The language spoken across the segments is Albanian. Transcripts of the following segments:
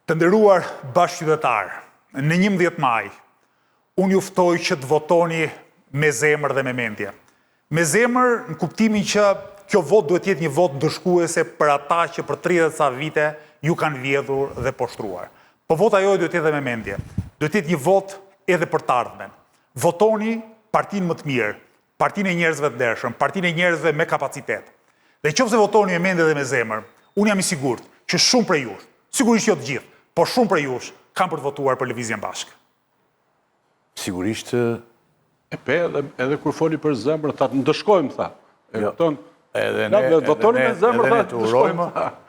Të nderuar bashkëqytetarë, në 11 maj, unë ju ftoj që të votoni me zemër dhe me mendje. Me zemër në kuptimin që kjo vot duhet jetë një vot ndëshkuese për ata që për 30 sa vite ju kanë vjedhur dhe poshtruar. Po vota juaj duhet jetë me mendje. Duhet jetë një vot edhe për të ardhmen. Votoni partinë më të mirë, partinë e njerëzve të ndershëm, partinë e njerëzve me kapacitet. Dhe nëse votoni me mendje dhe me zemër, unë jam i sigurt që shumë prej jush, sigurisht jo të gjithë, por shumë prej jush kanë për të votuar për Lëvizjen Bashkë. Sigurisht edhe kur foli për zemër, tha të ndëshkojmë, tha. edhe ne të urojmë,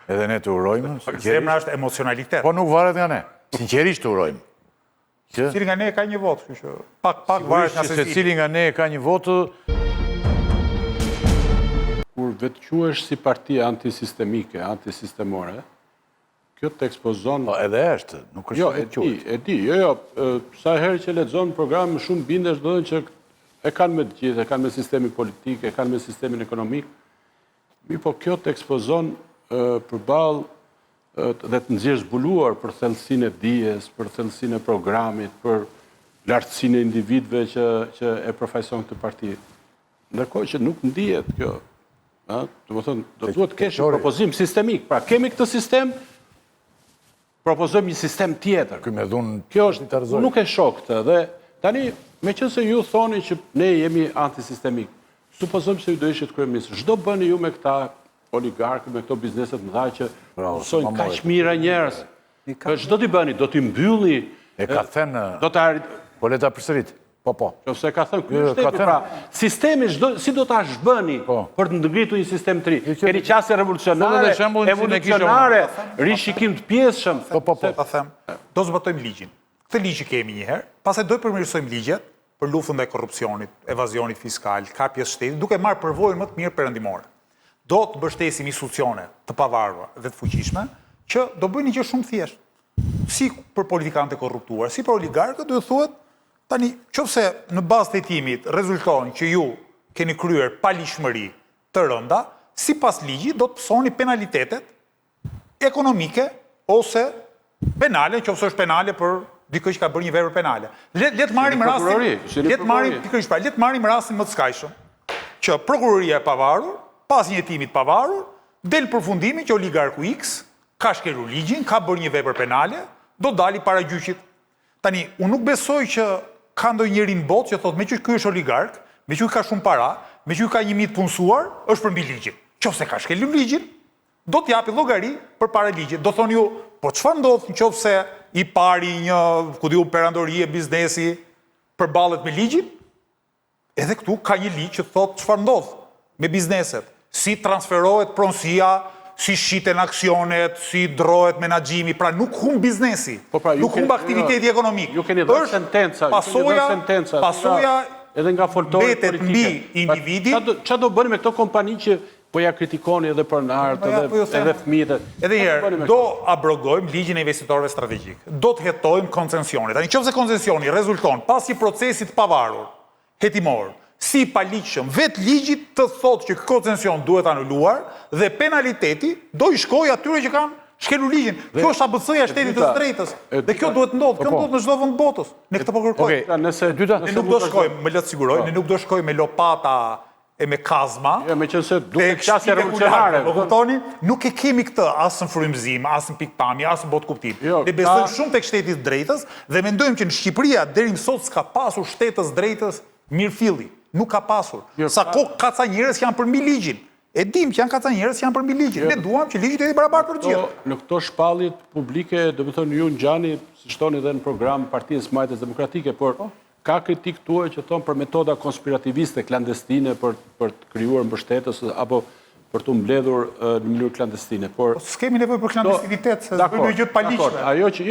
edhe ne të urojmë. Zemra është emocionalitet. Po nuk varet nga ne. Sinqerisht të urojmë. Secili nga ne ka një votë, kështu që pak varet nga secili. Secili nga ne ka një votë. Kur vetëquhesh si parti antisistemike, antisistemore, kjo të ekspozon... Edhe është, nuk është vetëquhet. E di, sa herë që lexon program, shumë bindesh do që e kanë me të gjithë, e kanë me sistemin politik, e kanë me sistemin ekonomik, po kjo të ekspozon përballë dhe të nxjerrë zbuluar për thellësinë e dijes, për thellësinë e programit, për lartësinë e individëve që e përfaqëson këtë parti. Ndërkohë që nuk ndihet kjo. Do duhet të kesh një propozim sistemik. Pra, kemi këtë sistem, propozojmë një sistem tjetër. Kjo është, nuk e shoh këtë. Dhe tani, meqense ju thoni që ne jemi antisistemik, supozojmë se ju do ishit kryeminist. Çdo bëni ju me këta oligarkë, me këto bizneset mëdha që mësojnë kaq mira njerëz. Çdo t'i bëni, do t'i mbylli. E ka thënë. Po le ta përsërit. Po. Nëse ka thënë ky shteti, pra, sistemi si do ta zhbëni për të ngritur një sistem të ri. Keni qasje revolucionare, evolucionare, rishikim të pjesshëm. Ta them, do zbatojmë ligjin. Këtë ligj kemi një herë, pastaj do të përmirësojmë ligjet për luftën ndaj korrupsionit, evazionit fiskal, kapjes shtetit, duke marrë përvojën më të mirë perëndimore. Do të mbështesim institucione të pavarura dhe të fuqishme që do bëjnë një gjë shumë thjeshtë. Si për politikanët e korruptuar, si për oligarkët, do të thuhet tani, qofse në bazë të hetimit rezulton që ju keni kryer paligjshmëri të rënda, sipas ligjit do të pësoni penalitetet ekonomike ose penale, qofse është penale për dikë që ka bërë një vepër penale. Le të marrim rastin më të skajshëm, që prokuroria e pavarur, pas një hetimi të pavarur, del përfundimi që oligarku X ka shkelur ligjin, ka bërë një vepër penale, do dali para gjyqit. Tani, unë nuk besoj që ka ndonjëri në botë që thotë me që ky është oligark, me që ka shumë para, me që ka 1000 punësuar, është përmbi ligjin. Qofse ka shkelur ligjin, do t'japi llogari përpara ligjit. Do thoni ju, po çfarë ndodh nëse i pari një, perandori e biznesi përballet me ligjin? Edhe këtu ka një ligj që thotë çfarë ndodh me bizneset, si transferohet pronësia, si shiten aksionet, si drohet menaxhimi, pra nuk humb biznesi, nuk humb aktiviteti ekonomik. Ju keni dhënë sentenca, pasoja edhe nga foltori betet mbi individin. Çfarë do bëni me këto kompani që po ja kritikoni edhe pronarët, edhe fëmijët? Edhe herë, do abrogojmë ligjin e investitorëve strategjik. Do të hetojmë koncesionin. Tani nëse koncesioni rezulton pas një procesi të pavarur, hetimor, si paligjshëm, vetë ligjit të thotë që koncesion duhet anuluar dhe penaliteti do i shkojë atyre që kanë shkelur ligjin. Kjo është ABC-ja e shtetit të drejtës. Dhe kjo duhet ndodhë. Kjo ndodh në çdo vend të botës. Ne këtë po kërkojmë. Ne nuk do shkojmë, më le të siguroj, ne nuk do shkojmë me lopata e me kazma. Meqense duhet qasje revolucionare. Po kuptoni? Nuk e kemi këtë as në frymëzim, as në pikpamje, as në botë kuptim. Ne besojmë shumë tek shteti i drejtës dhe mendojmë që në Shqipëria deri më sot s'ka pasur shtetës drejtës mirëfilli. Nuk ka pasur. Sa kohë ka ca njerëz që janë përmbi ligjin. E dim që janë ka ca njerëz që janë përmbi ligjin. Ne duam që ligji të jetë i barabartë për të gjithë. Në këto shpalljet publike, do të thonë ju ngjani, siç thoni edhe në program Partisë Majtës Demokratike, por ka kritik tuaj që thon për metoda konspirativiste klandestine për të krijuar mbështetës apo për të mbledhur në mënyrë klandestine. Por s'kemi nevojë për klandestinitet, se bëjmë gjë të paligjshme. Ajo që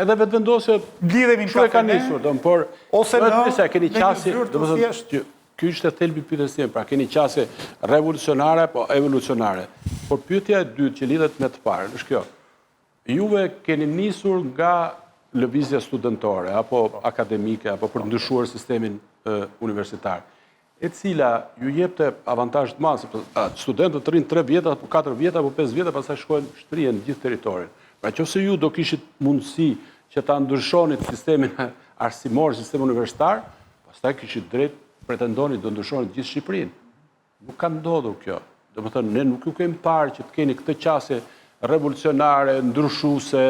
edhe vetvendosje lidhemi në ka nisur, por ose në keni qasje, do të thonë ky është thelbi i pyetjes time, pra keni qasje revolucionare apo evolucionare. Por pyetja e dytë që lidhet me të parën është kjo. Juve keni nisur nga lëvizja studentore apo akademike apo për të ndryshuar sistemin universitar, e cila ju jepte avantazh të madh, sepse studentët rrinë 3 vjet apo 4 vjet apo 5 vjet, pastaj shkojnë shtrihen në gjithë territorin. Pra qofse ju do kishit mundësi që ta ndryshonit sistemin arsimor, sistemin universitar, pastaj kishit drejt pretendoni do ndryshonit gjithë Shqipërinë. Nuk ka ndodhur kjo. Do të thënë, ne nuk ju kemi parë që të keni këtë qasje revolucionare, ndryshuese,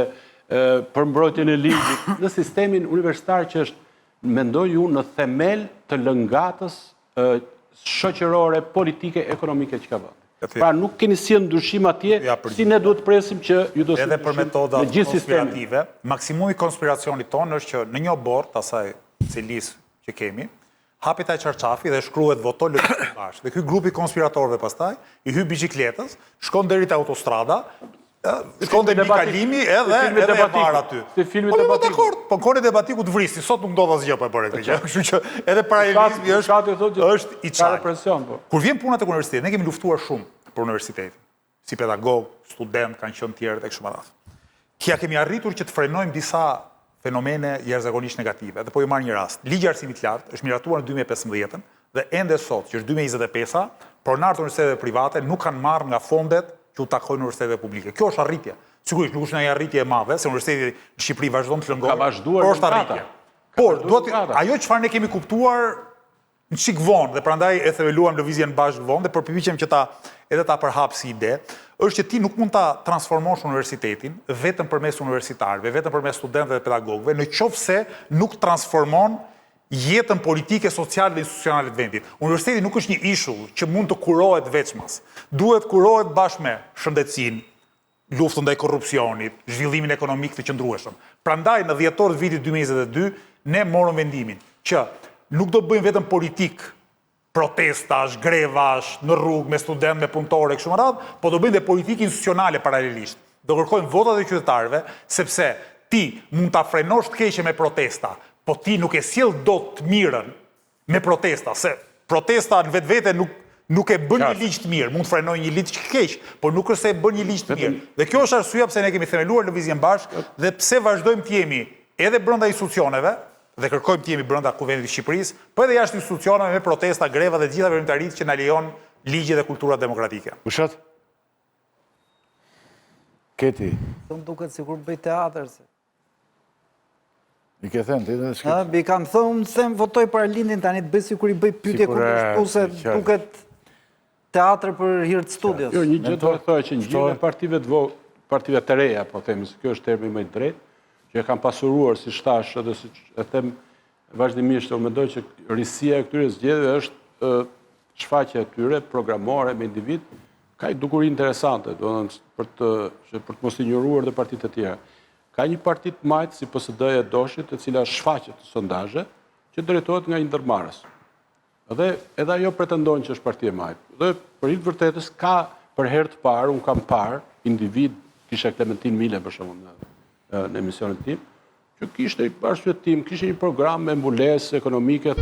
për mbrojtjen e ligjit, në sistemin universitar që është, mendoj ju, në themel të lëngatës shoqërore, politike, ekonomike që ka vënd. Pra nuk keni si ndryshim atje, si ne duhet presim që ju do si edhe për metodat konspirative, maksimumi konspiracionit tonë është që në një bord, asaj cilis që kemi, hapet ai çarçafi dhe shkruhet voto lëndë bashkë. Dhe ky grupi konspiratorëve pastaj i hyj biçikletës, shkon deri te autostrada, shkon te Kalimi edhe e marr aty. Si filmi debatik. Po kone debatiku të vristi, sot nuk ndodh asgjë po e bëre këtë gjë. Kështu që edhe paralelizmi është i çartë. Kur vjen puna tek universiteti, ne kemi luftuar shumë për universitetin. Si pedagog, student, kanë qenë tjerët e kështu me radhë. Kja kemi arritur që të frenojmë disa fenomene jashtëzakonisht negative. Dhe po ju marr një rast. Ligji i arsimit të lartë është miratuar në 2015 dhe ende sot, që është 2025, pronarët e universiteteve private nuk kanë marrë nga fondet që u takojnë universiteteve publike. Kjo është arritje. Sigurisht nuk është një arritje e madhe, se universiteti në Shqipëri vazhdon të lëngohet, por është arritje. Por ajo çfarë ne kemi kuptuar në çik vonë dhe prandaj e themeluam lëvizjen bashkë vonë dhe përpiqem që edhe ta përhap si ide, është që ti nuk mund ta transformosh universitetin vetëm përmes universitarëve, vetëm përmes studentëve dhe pedagogëve, në qoftë se nuk transformon jetën politike, sociale dhe institucionale të vendit. Universiteti nuk është një ishull që mund të kurohet veçmas. Duhet kurohet bashkë me shëndetësinë, luftën ndaj korrupsionit, zhvillimin ekonomik të qëndrueshëm. Prandaj në dhjetor të vitit 2022 ne morëm vendimin që nuk do të bëjmë vetëm politik, protestash, grevash, në rrugë, me studentë, me punëtorë, kështu me radhë, po do bëjmë dhe politikë institucionale paralelisht. Do kërkojmë votat e qytetarëve, sepse ti mund ta frenosh të keqe me protesta, po ti nuk e sjell dot të mirën me protesta, se protesta në vetvete nuk e bën një ligj të mirë, mund të frenojë një ligj të keq, por nuk është se e bën një ligj të mirë. Dhe kjo është arsyeja pse ne kemi themeluar lëvizjen bashkë dhe pse vazhdojmë të jemi edhe brenda institucioneve dhe kërkojmë të jemi brenda Kuvendit të Shqipërisë, po edhe jashtë institucioneve me protesta, greva dhe të gjitha veprimtaritë që na lejon ligji dhe kultura demokratike. Ushat? Keti. Të më duket sikur bëj teatr. I ke thënë, ti dhe shkip. Bi kam thënë, se më votoj para lindin, tani të bëj sikur i bëj pyetje kundërshtuese, duket teatr për hir të studios. Jo, një gjë do të thojë që një partive të reja, po themi se kjo është termi më i drejtë, që e kam pasuruar si shtash edhe si e them vazhdimisht, unë mendoj që risia e këtyre zgjedhjeve është shfaqja e tyre programore me individ, ka i dukuri interesante, për të mos injoruar dhe partitë të tjera. Ka një partit majtë si PSD-ja e Doshit, e cila shfaqet të sondazhe, që drejtohet nga një ndërmarrës. Dhe edhe ajo pretendon që është partia e majtë. Dhe për hir të vërtetës ka për herë të parë, unë kam parë individ, kisha Klementin Mile për shembull në emisionin tim, që kishte një arsyetim, kishte një program me mbulesë ekonomike.